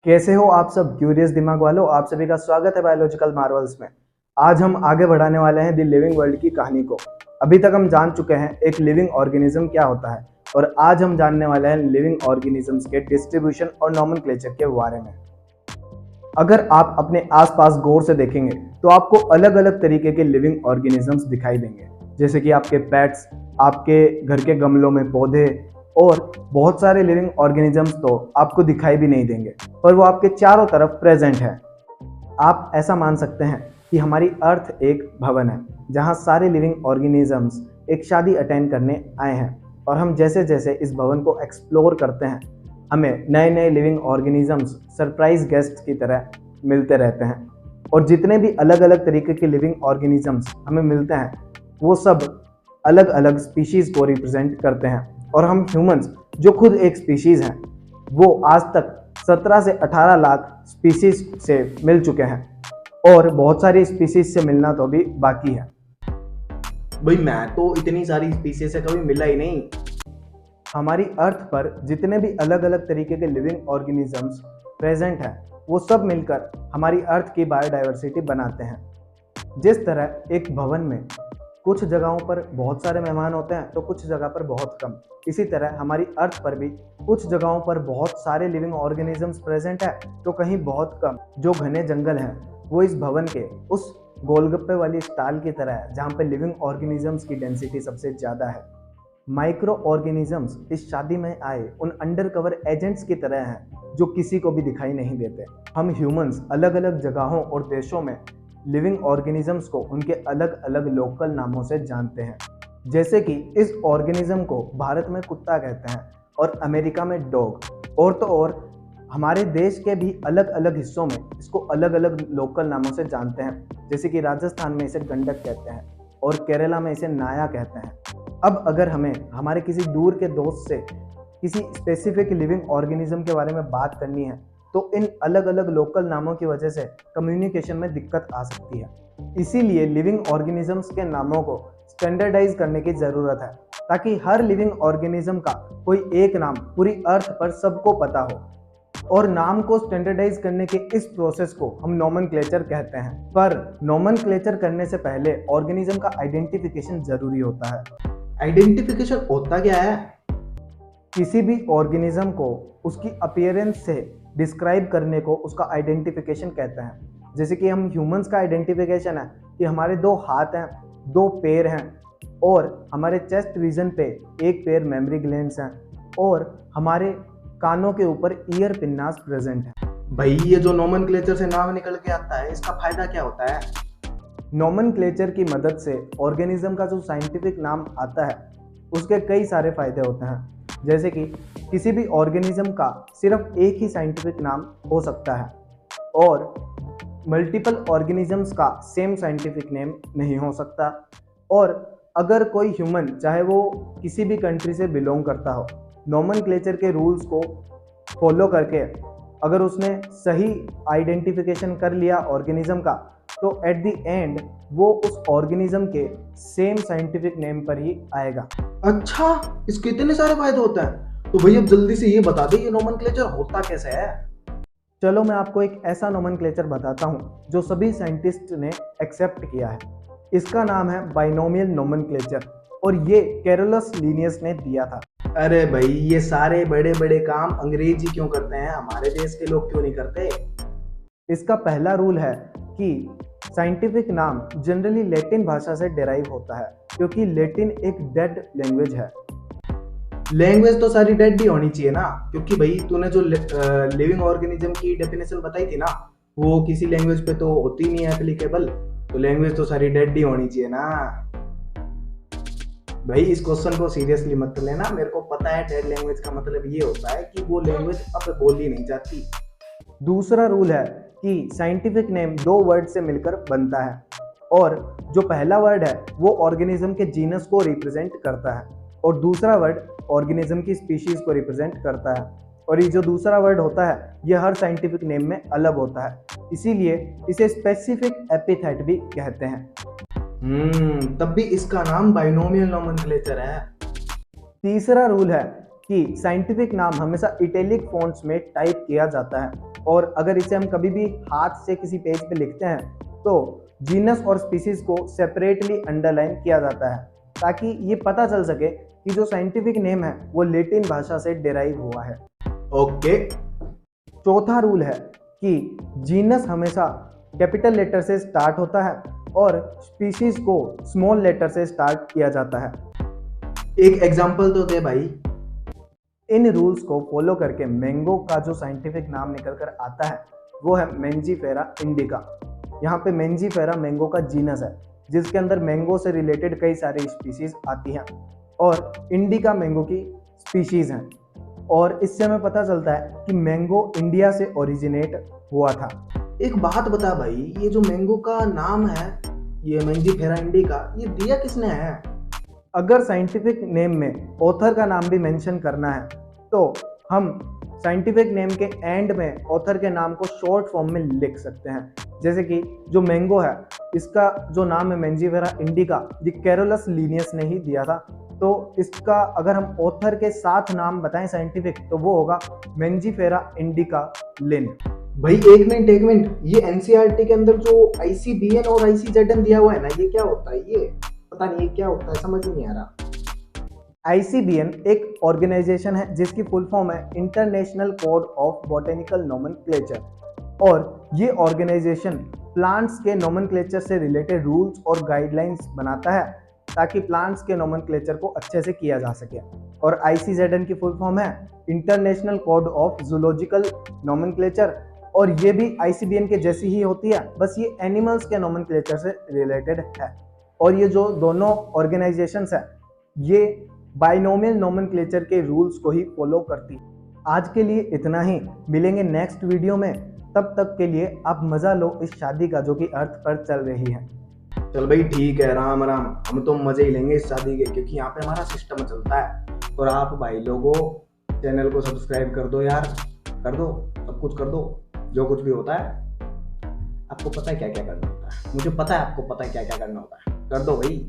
कैसे हो आप सब क्यूरियस दिमाग वालों। आप सभी का स्वागत है बायोलॉजिकल मार्वल्स में। आज हम आगे बढ़ाने वाले हैं द लिविंग वर्ल्ड की कहानी को। अभी तक हम जान चुके हैं एक लिविंग ऑर्गेनिज्म क्या होता है, और आज हम जानने वाले हैं लिविंग ऑर्गेनिजम्स के डिस्ट्रीब्यूशन और नॉमेनक्लेचर के बारे में। अगर आप अपने आसपास गौर से देखेंगे तो आपको अलग अलग तरीके के लिविंग ऑर्गेनिजम्स दिखाई देंगे, जैसे कि आपके पेट्स, आपके घर के गमलों में पौधे, और बहुत सारे लिविंग ऑर्गेनिजम्स तो आपको दिखाई भी नहीं देंगे, पर वो आपके चारों तरफ प्रेजेंट है। आप ऐसा मान सकते हैं कि हमारी अर्थ एक भवन है जहां सारे लिविंग ऑर्गेनिजम्स एक शादी अटेंड करने आए हैं, और हम जैसे जैसे इस भवन को एक्सप्लोर करते हैं हमें नए नए लिविंग ऑर्गेनिजम्स सरप्राइज गेस्ट की तरह मिलते रहते हैं। और जितने भी अलग अलग तरीके के लिविंग ऑर्गेनिजम्स हमें मिलते हैं वो सब अलग अलग स्पीशीज़ को रिप्रेजेंट करते हैं। और हम ह्यूमंस जो खुद एक स्पीशीज़ हैं वो आज तक 17 से 18 लाख स्पीशीज़ से मिल चुके हैं, और बहुत सारी स्पीशीज़ से मिलना तो अभी बाकी है। भाई मैं तो इतनी सारी स्पीसीज से कभी मिला ही नहीं। हमारी अर्थ पर जितने भी अलग अलग तरीके के लिविंग ऑर्गेनिजम्स प्रेजेंट हैं वो सब मिलकर हमारी अर्थ की बायोडाइवर्सिटी बनाते हैं। जिस तरह एक भवन में कुछ जगहों पर बहुत सारे मेहमान होते हैं तो कुछ जगह पर बहुत कम, इसी तरह हमारी अर्थ पर भी कुछ जगहों पर बहुत सारे लिविंग ऑर्गेनिजम्स प्रेजेंट है तो कहीं बहुत कम। जो घने जंगल हैं वो इस भवन के उस गोलगप्पे वाली स्टाल की तरह है जहाँ पे लिविंग ऑर्गेनिजम्स की डेंसिटी सबसे ज़्यादा है। माइक्रो ऑर्गेनिजम्स इस शादी में आए उन अंडरकवर एजेंट्स की तरह हैं जो किसी को भी दिखाई नहीं देते। हम ह्यूमंस अलग अलग जगहों और देशों में लिविंग ऑर्गेनिजम्स को उनके अलग अलग लोकल नामों से जानते हैं, जैसे कि इस ऑर्गेनिज्म को भारत में कुत्ता कहते हैं और अमेरिका में डॉग। और हमारे देश के भी अलग अलग हिस्सों में इसको अलग अलग लोकल नामों से जानते हैं, जैसे कि राजस्थान में इसे गंडक कहते हैं और केरला में इसे नाया कहते हैं। अब अगर हमें हमारे किसी दूर के दोस्त से किसी स्पेसिफिक लिविंग ऑर्गेनिज्म के बारे में बात करनी है तो इन अलग अलग लोकल नामों की वजह से कम्युनिकेशन में दिक्कत आ सकती है। इसीलिए लिविंग ऑर्गेनिजम्स के नामों को स्टैंडर्डाइज करने की ज़रूरत है ताकि हर लिविंग ऑर्गेनिज्म का कोई एक नाम पूरी अर्थ पर सबको पता हो। और नाम को स्टैंडर्डाइज करने के इस प्रोसेस को हम नोमेनक्लेचर कहते हैं। पर नोमेनक्लेचर करने से पहले ऑर्गेनिज्म का आइडेंटिफिकेशन जरूरी होता है। आइडेंटिफिकेशन होता क्या है? किसी भी ऑर्गेनिज्म को उसकी अपीयरेंस से डिस्क्राइब करने को उसका आइडेंटिफिकेशन कहते हैं। जैसे कि हम ह्यूमंस का आइडेंटिफिकेशन है कि हमारे 2 हाथ हैं, 2 पैर हैं, और हमारे चेस्ट रीजन पे एक पैर मेमोरी ग्लैंड्स हैं, और हमारे कानों के ऊपर ईयर पिन्नास प्रेजेंट है। भाई ये जो नोमेनक्लेचर से नाम निकल के आता है इसका फायदा क्या होता है? नोमेनक्लेचर की मदद से ऑर्गेनिज्म का जो साइंटिफिक नाम आता है उसके कई सारे फायदे होते हैं, जैसे कि किसी भी ऑर्गेनिज्म का सिर्फ एक ही साइंटिफिक नाम हो सकता है, और मल्टीपल ऑर्गेनिजम्स का सेम साइंटिफिक नेम नहीं हो सकता। और अगर कोई ह्यूमन चाहे वो किसी भी कंट्री से बिलोंग करता हो, नोमेनक्लेचर के रूल्स को फॉलो करके अगर उसने सही आइडेंटिफिकेशन कर लिया ऑर्गेनिज्म का तो एट द एंड वो उस ऑर्गेनिज्म के सेम साइंटिफिक नेम पर ही आएगा। अच्छा, इसके इतने सारे फायदे होते हैं? तो भाई अब जल्दी से ये बता दे ये नोमेनक्लेचर होता कैसे है? चलो मैं आपको एक ऐसा नोमेनक्लेचर बताता हूँ जो सभी साइंटिस्ट ने एक्सेप्ट किया है। इसका नाम है बाइनोमियल नोमेनक्लेचर, और ये कैरोलस लीनियस ने दिया था। अरे भाई ये सारे बड़े बड़े काम अंग्रेजी क्यों करते हैं, हमारे देश के लोग क्यों नहीं करते? इसका पहला रूल है कि साइंटिफिक नाम जनरली लैटिन भाषा से डेराइव होता है, क्योंकि लैटिन एक डेड लैंग्वेज है। लैंग्वेज तो सारी डेड ही होनी चाहिए ना, क्योंकि भाई तूने जो लिविंग ऑर्गेनिज्म की डेफिनेशन बताई थी ना वो किसी लैंग्वेज पे तो होती नहीं है एप्लीकेबल, तो लैंग्वेज तो सारी डेड ही होनी चाहिए ना। भाई इस क्वेश्चन को सीरियसली मत लेना, मेरे को पता है डेड लैंग्वेज का मतलब ये होता है कि वो लैंग्वेज अब बोली नहीं जाती। दूसरा रूल है कि साइंटिफिक नेम 2 वर्ड से मिलकर बनता है, और जो पहला वर्ड है वो ऑर्गेनिज्म के जीनस को रिप्रेजेंट करता है और दूसरा वर्ड ऑर्गेनिज्म की स्पीशीज को रिप्रेजेंट करता है। और ये जो दूसरा वर्ड होता है ये हर साइंटिफिक नेम में अलग होता है, इसीलिए इसे स्पेसिफिक एपिथेट भी कहते हैं। तब भी इसका नाम बाइनोमियल नोमेनक्लेचर है। तीसरा रूल है कि साइंटिफिक नाम हमेशा इटैलिक फॉन्ट्स में टाइप किया जाता है, और अगर इसे हम कभी भी हाथ से किसी पेज पे लिखते हैं तो जीनस और स्पीसीज को सेपरेटली अंडरलाइन किया जाता है ताकि ये पता चल सके कि जो साइंटिफिक नेम है वो लैटिन भाषा से डेराइव हुआ है। ओके। चौथा रूल है कि जीनस हमेशा कैपिटल लेटर से स्टार्ट होता है और स्पीशीज को स्मॉल लेटर से स्टार्ट किया जाता है। एक एग्जांपल तो दे भाई। इन रूल्स को फॉलो करके मैंगो का जो साइंटिफिक नाम निकल कर आता है वो है मैंजीफेरा इंडिका। यहाँ पे मैंजीफेरा मैंगो का जीनस है जिसके अंदर मैंगो से रिलेटेड कई सारी स्पीशीज आती हैं और इंडिका मैंगो की स्पीशीज हैं। और इससे हमें पता चलता है कि मैंगो इंडिया से ओरिजिनेट हुआ था। एक बात बता भाई, ये जो मैंगो का नाम है, ये मैंजीफेरा इंडिका, ये दिया किसने है? अगर साइंटिफिक नेम में ऑथर का नाम भी मेंशन करना है तो हम साइंटिफिक नेम के एंड में ऑथर के नाम को शॉर्ट फॉर्म में लिख सकते हैं। जैसे कि जो मैंगो है इसका जो नाम है मैंजीफेरा इंडिका, ये कैरोलस लिनियस ने ही दिया था। तो इसका अगर हम ऑथर के साथ नाम बताएं साइंटिफिक तो वो होगा मैंजीफेरा इंडिका लिन। भाई एक मिनट, ये एनसीईआरटी के अंदर जो ICBN और ICZN दिया हुआ है ना, ये क्या होता है? ये पता नहीं ये क्या होता है, समझ नहीं आ रहा। ICBN एक ऑर्गेनाइजेशन है जिसकी फुल फॉर्म है international code of botanical nomenclature और ये ऑर्गेनाइजेशन प्लांट्स के नोमेनक्लेचर से रिलेटेड रूल्स और गाइडलाइंस बनाता है ताकि प्लांट्स के नोमेनक्लेचर को अच्छे से किया जा सके। और ICZN की फुल फॉर्म है international code of zoological nomenclature और ये भी ICBN के जैसी ही होती है, बस ये एनिमल्स के नोमेनक्लेचर से रिलेटेड है। और ये जो दोनों ऑर्गेनाइजेशंस हैं ये बाइनोमियल नोमेनक्लेचर के रूल्स को ही फॉलो करती। आज के लिए इतना ही, मिलेंगे नेक्स्ट वीडियो में। तब तक के लिए आप मजा लो इस शादी का जो कि अर्थ पर चल रही है। चल भाई ठीक है, राम राम। हम तो मजे ही लेंगे इस शादी के, क्योंकि यहाँ पे हमारा सिस्टम चलता है। और आप भाई लोगों चैनल को सब्सक्राइब कर दो यार, कर दो, सब कुछ कर दो। जो कुछ भी होता है आपको पता है क्या क्या करना होता है, मुझे पता है आपको पता है क्या क्या करना होता है, कर दो भाई।